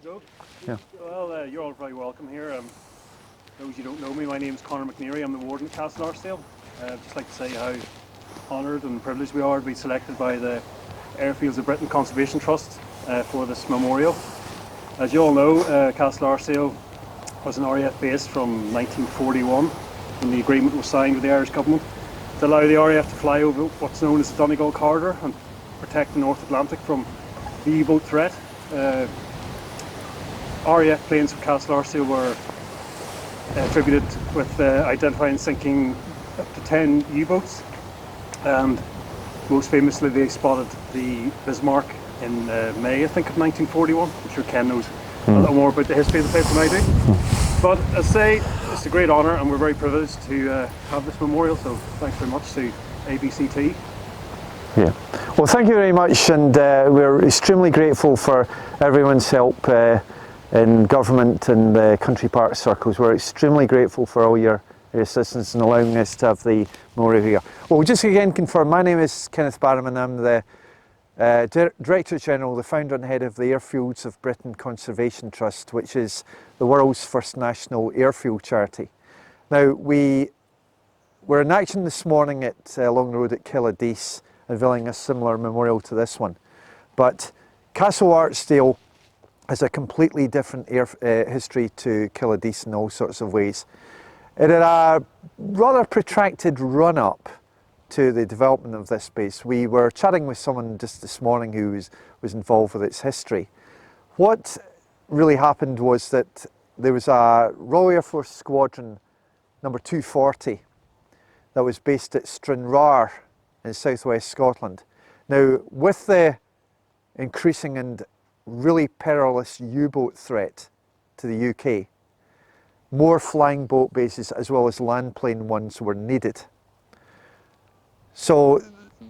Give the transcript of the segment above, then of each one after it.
Joe? Yeah. Well, you're all very welcome here. Those who don't know me, my name's Conor McNeary. I'm the warden at Castle Archdale. I'd just like to say how honoured and privileged we are to be selected by the Airfields of Britain Conservation Trust for this memorial. As you all know, Castle Archdale was an RAF base from 1941 when the agreement was signed with the Irish government to allow the RAF to fly over what's known as the Donegal Corridor and protect the North Atlantic from the U-boat threat. RAF planes from Castle Archdale were attributed with identifying and sinking up to 10 U-boats, and most famously they spotted the Bismarck in May, I think, of 1941. I'm sure Ken knows a lot more about the history of the place than I do. But as I say, it's a great honour and we're very privileged to have this memorial, so thanks very much to ABCT. Yeah. Well, thank you very much, and we're extremely grateful for everyone's help in government and country park circles. We're extremely grateful for all your assistance in allowing us to have the memorial here. Well, just again confirm, my name is Kenneth Barrowman. I'm the Director General, the founder and head of the Airfields of Britain Conservation Trust, which is the world's first national airfield charity. Now, we're in action this morning at Long Road at Killadece, unveiling a similar memorial to this one. But Castle Archdale has a completely different history to Killadece in all sorts of ways. It had a rather protracted run-up to the development of this base. We were chatting with someone just this morning who was involved with its history. What really happened was that there was a Royal Air Force Squadron number 240 that was based at Stranraer in southwest Scotland. Now, with the increasing and really perilous U-boat threat to the UK, more flying boat bases as well as land plane ones were needed. So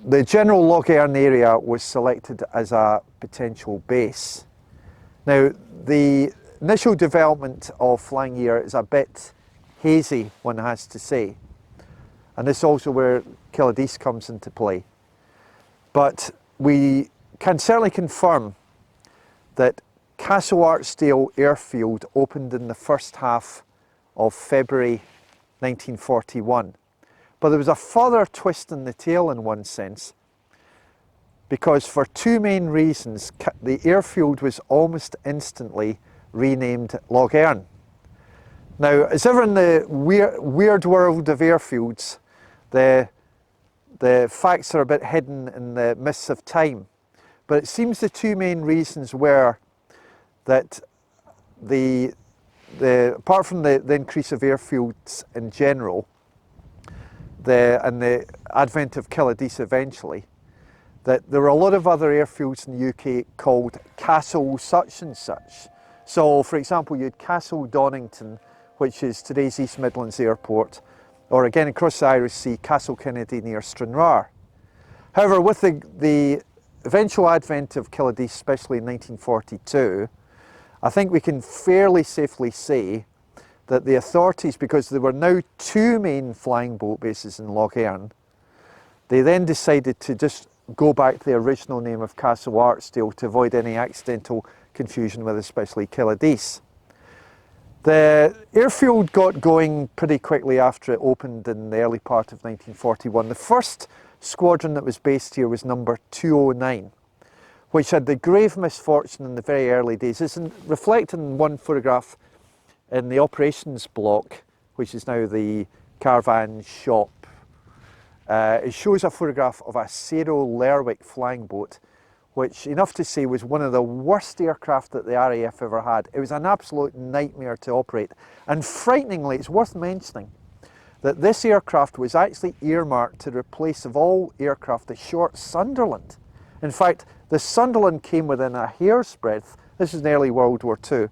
the general Lough Erne area was selected as a potential base. Now, the initial development of flying here is a bit hazy, one has to say. And this is also where Killadece comes into play. But we can certainly confirm that Castle Archdale Airfield opened in the first half of February 1941. But there was a further twist in the tail in one sense, because for two main reasons, the airfield was almost instantly renamed Lough Erne. Now, as ever in the weird world of airfields, the facts are a bit hidden in the mists of time. But it seems the two main reasons were that apart from the increase of airfields in general, and the advent of Killadece eventually, that there were a lot of other airfields in the UK called Castle such and such. So, for example, you had Castle Donington, which is today's East Midlands Airport, or again across the Irish Sea, Castle Kennedy near Stranraer. However, with the eventual advent of Killadece, especially in 1942, I think we can fairly safely say that the authorities, because there were now two main flying boat bases in Lough Erne, they then decided to just go back to the original name of Castle Archdale to avoid any accidental confusion with especially Killadece. The airfield got going pretty quickly after it opened in the early part of 1941. The first squadron that was based here was number 209, which had the grave misfortune in the very early days. It's reflected in one photograph in the operations block, which is now the caravan shop. It shows a photograph of a Sero Lerwick flying boat, which, enough to say, was one of the worst aircraft that the RAF ever had. It was an absolute nightmare to operate. And frighteningly, it's worth mentioning that this aircraft was actually earmarked to replace, of all aircraft, the short Sunderland. In fact, the Sunderland came within a hair's breadth, this is in early World War II,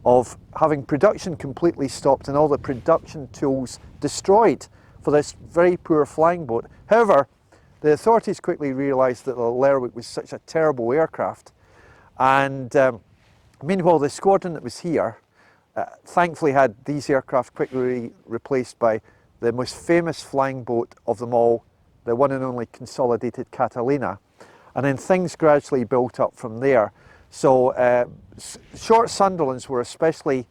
of having production completely stopped and all the production tools destroyed for this very poor flying boat. However, the authorities quickly realised that the Lerwick was such a terrible aircraft, and meanwhile the squadron that was here thankfully had these aircraft quickly replaced by the most famous flying boat of them all, the one and only Consolidated Catalina, and then things gradually built up from there. So short Sunderlands were especially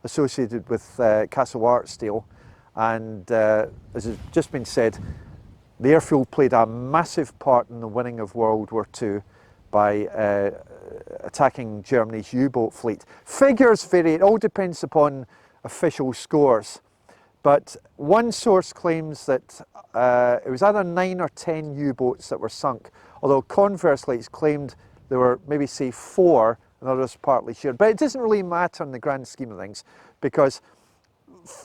associated with Castle Archdale, and as has just been said, the airfield played a massive part in the winning of World War II by attacking Germany's U-boat fleet. Figures vary, it all depends upon official scores, but one source claims that it was either 9 or 10 U-boats that were sunk, although conversely it's claimed there were maybe say 4 and others partly shared. But it doesn't really matter in the grand scheme of things, because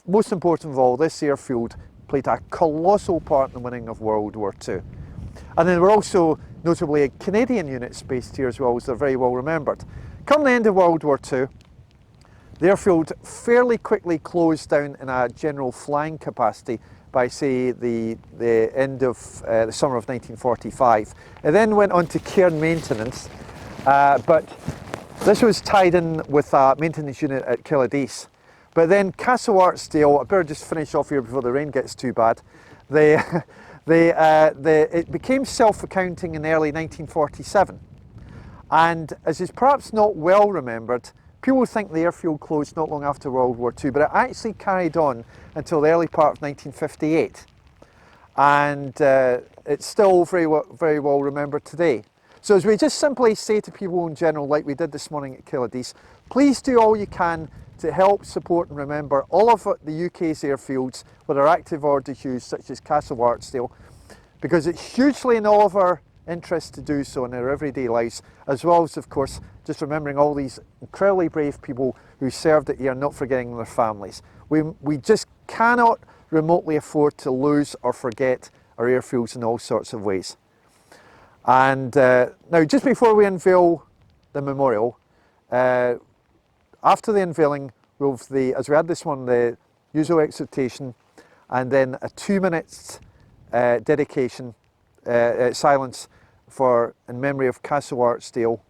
most important of all, this airfield played a colossal part in the winning of World War II. And then there were also notably Canadian units based here as well, as they're very well remembered. Come the end of World War II, the airfield fairly quickly closed down in a general flying capacity by, say, the end of the summer of 1945. It then went on to care and maintenance, but this was tied in with a maintenance unit at Killadece. But then Castle Archdale, I better just finish off here before the rain gets too bad. It became self-accounting in early 1947. And as is perhaps not well remembered, people think the airfield closed not long after World War II, but it actually carried on until the early part of 1958. And it's still very well remembered today. So as we just simply say to people in general, like we did this morning at Killadece, please do all you can to help support and remember all of the UK's airfields with our active or diffuse, such as Castle Archdale, because it's hugely in all of our interest to do so in our everyday lives, as well as, of course, just remembering all these incredibly brave people who served it here, not forgetting their families. We just cannot remotely afford to lose or forget our airfields in all sorts of ways. And now, just before we unveil the memorial, after the unveiling, we'll have as we had this one, the usual exhortation, and then a 2 minutes dedication, silence in memory of Castle Archdale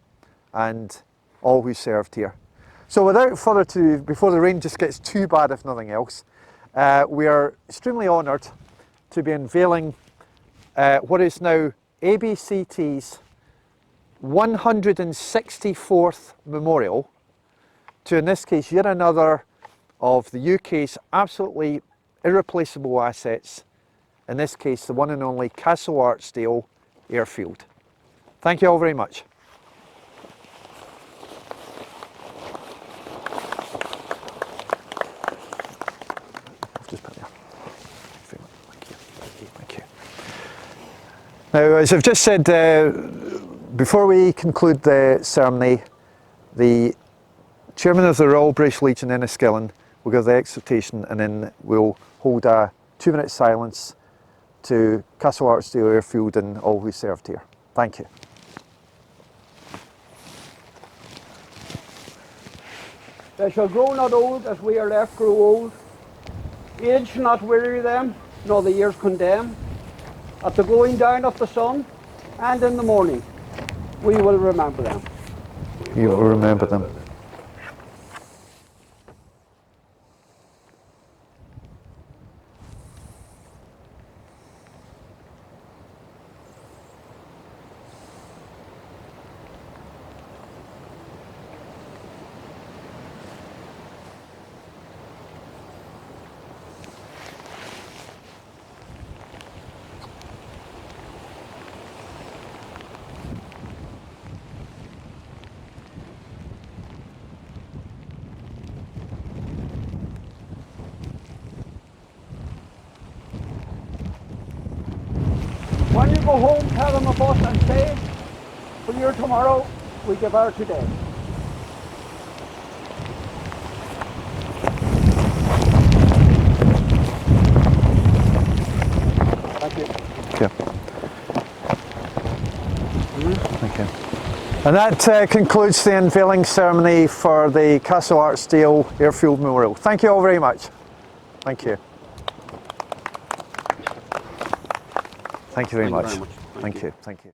and all who served here. So without further ado, before the rain just gets too bad if nothing else, we are extremely honoured to be unveiling what is now ABCT's 164th memorial to, in this case, yet another of the UK's absolutely irreplaceable assets, in this case the one and only Castle Archdale Airfield. Thank you all very much. Just put there. Thank you. Now, as I've just said, before we conclude the ceremony, the Chairman of the Royal British Legion, Enniskillen, will give the exhortation, and then we'll hold a 2 minute silence to Castle Archdale Airfield and all who served here. Thank you. They shall grow not old as we are left grow old. Age shall not weary them, nor the years condemn. At the going down of the sun and in the morning, we will remember them. You will remember them. When you go home, tell them of us and say, for your tomorrow, we give our today. Thank you. Okay. Thank you. And that concludes the unveiling ceremony for the Castle Archdale Airfield Memorial. Thank you all very much. Thank you. Thank you very much. Thank you. Thank you.